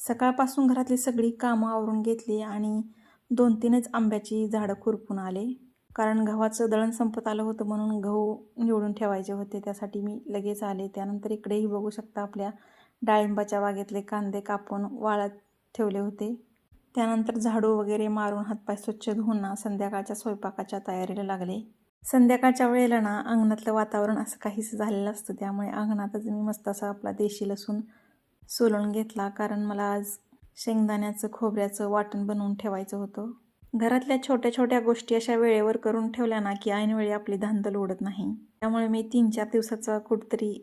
सकाळपासून घरातली सगळी कामं आवरून घेतली आणि 2-3च आंब्याची झाडं खुरपून आले. कारण गव्हाचं दळण संपत आलं होतं म्हणून गहू निवडून ठेवायचे होते. त्यासाठी मी लगेच आले. त्यानंतर इकडेही बघू शकता आपल्या डाळिंबाच्या बागेतले कांदे कापून वाळत ठेवले होते. त्यानंतर झाडू वगैरे मारून हातपाय स्वच्छ धुवून ना संध्याकाळच्या स्वयंपाकाच्या तयारीला लागले. संध्याकाळच्या वेळेला ना अंगणातलं वातावरण असं काहीसं झालेलं असतं. त्यामुळे अंगणातच मी मस्त असा आपला देशी लसूण सोलून घेतला. कारण मला आज शेंगदाण्याचं खोबऱ्याचं वाटण बनवून ठेवायचं होतं. घरातल्या छोट्या छोट्या गोष्टी अशा वेळेवर करून ठेवल्या ना की ऐनवेळी आपली धांदल उडत नाही. त्यामुळे मी 3-4 दिवसाचा कुठतरी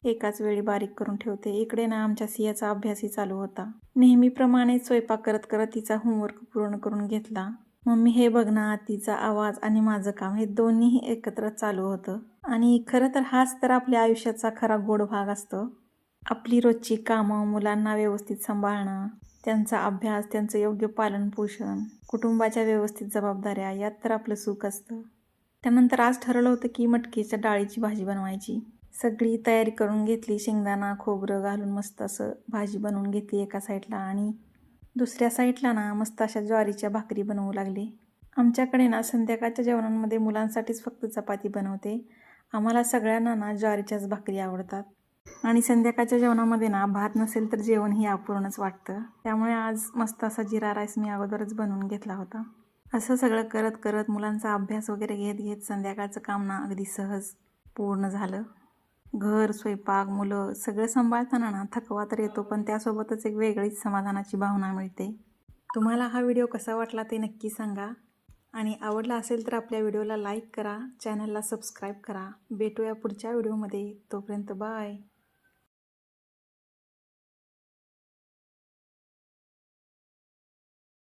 एकाच वेळी बारीक करून ठेवते. इकडे ना आमच्या सियाचा अभ्यासही चालू होता. नेहमीप्रमाणे स्वयंपाक करत करत तिचा होमवर्क पूर्ण करून घेतला. मम्मी हे बघ ना, तिचा आवाज आणि माझं काम हे दोन्हीही एकत्र चालू होतं. आणि खरं तर हाच तर आपल्या आयुष्याचा खरा गोड भाग असतो. आपली रोजची कामं, मुलांना व्यवस्थित सांभाळणं, त्यांचा अभ्यास, त्यांचं योग्य पालनपोषण, कुटुंबाच्या व्यवस्थित जबाबदाऱ्या, यात तर आपलं सुख असतं. त्यानंतर आज ठरवलं होतं की मटकीच्या डाळीची भाजी बनवायची. सगळी तयारी करून घेतली. शेंगदाणा खोबरं घालून मस्त असं भाजी बनवून घेतली एका साईडला आणि दुसऱ्या साईडला ना मस्त अशा ज्वारीच्या भाकरी बनवू लागले. आमच्याकडे ना संध्याकाळच्या जेवणांमध्ये मुलांसाठीच फक्त चपाती बनवते. आम्हाला सगळ्यांना ना ज्वारीच्याच भाकरी आवडतात. आणि संध्याकाळच्या जेवणामध्ये ना भात नसेल तर जेवणही अपूर्णच वाटतं. त्यामुळे आज मस्त असा जिरा राईस मी अगोदरच बनवून घेतला होता. असं सगळं करत करत मुलांचा अभ्यास वगैरे घेत घेत संध्याकाळचं काम ना अगदी सहज पूर्ण झालं. घर, स्वयंपाक, मुलं सगळं सांभाळताना ना थकवा तर येतो, पण त्यासोबतच एक वेगळीच समाधानाची भावना मिळते. तुम्हाला हा व्हिडिओ कसा वाटला ते नक्की सांगा. आणि आवडला असेल तर आपल्या व्हिडिओला लाईक करा, चॅनलला सबस्क्राईब करा. भेटूया पुढच्या व्हिडिओमध्ये. तोपर्यंत बाय.